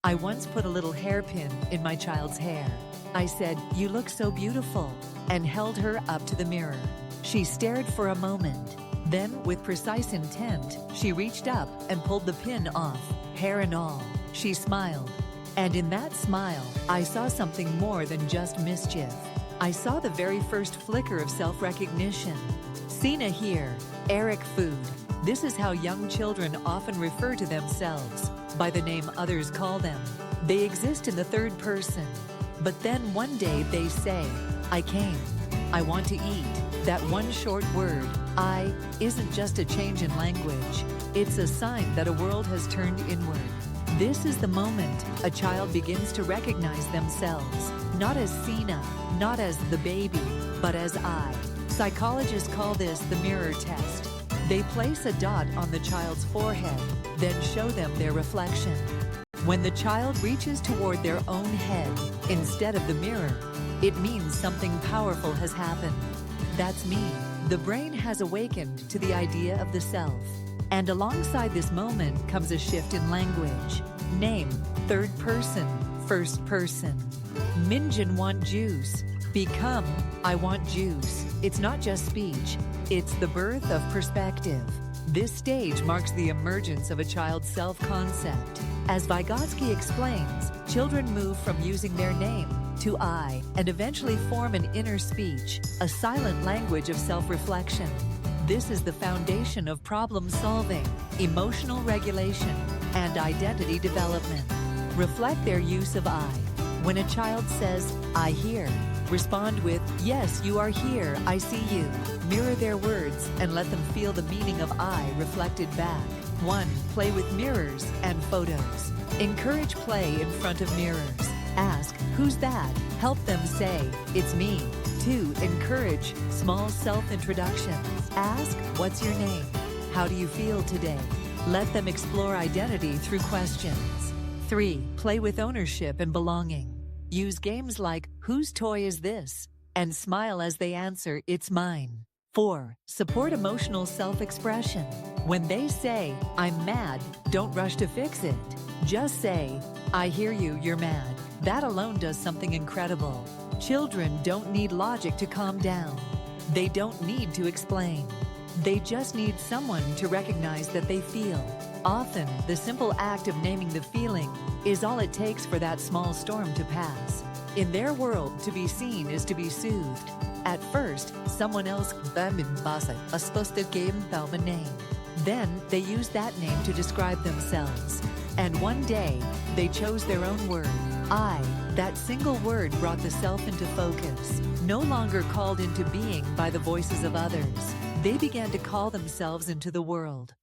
I once put a little hairpin in my child's hair. I said, "You look so beautiful," and held her up to the mirror. She stared for a moment. Then, with precise intent, she reached up and pulled the pin off, hair and all. She smiled. And in that smile, I saw something more than just mischief. I saw the very first flicker of self-recognition. Sina here, Eric Food. This is how young children often refer to themselves, by the name others call them. They exist in the third person. But then one day they say, "I came. I want to eat." That one short word, "I," isn't just a change in language. It's a sign that a world has turned inward. This is the moment a child begins to recognize themselves, not as Sina, not as the baby, but as I. Psychologists call this the mirror test. They place a dot on the child's forehead, then show them their reflection. When the child reaches toward their own head instead of the mirror, it means something powerful has happened. That's me. The brain has awakened to the idea of the self. And alongside this moment comes a shift in language. Name, third person, first person. Minjin want juice. Become, I want juice. It's not just speech. It's the birth of perspective. This stage marks the emergence of a child's self-concept. As Vygotsky explains, children move from using their name to I and eventually form an inner speech, a silent language of self-reflection. This is the foundation of problem solving, emotional regulation, and identity development. Reflect their use of I. When a child says, "I hear," respond with, "Yes, you are here, I see you." Mirror their words and let them feel the meaning of I reflected back. 1. Play with mirrors and photos. Encourage play in front of mirrors. Ask, "Who's that?" Help them say, "It's me." 2. Encourage small self-introductions. Ask, "What's your name? How do you feel today?" Let them explore identity through questions. 3. Play with ownership and belonging. Use games like, "Whose toy is this?" and smile as they answer, "It's mine." 4. Support emotional self-expression. When they say, "I'm mad," don't rush to fix it. Just say, "I hear you, you're mad." That alone does something incredible. Children don't need logic to calm down. They don't need to explain. They just need someone to recognize that they feel. Often, the simple act of naming the feeling is all it takes for that small storm to pass. In their world, to be seen is to be soothed. At first, someone else is supposed to give them a name. Then, they use that name to describe themselves. And one day, they chose their own word, I. That single word brought the self into focus, no longer called into being by the voices of others. They began to call themselves into the world.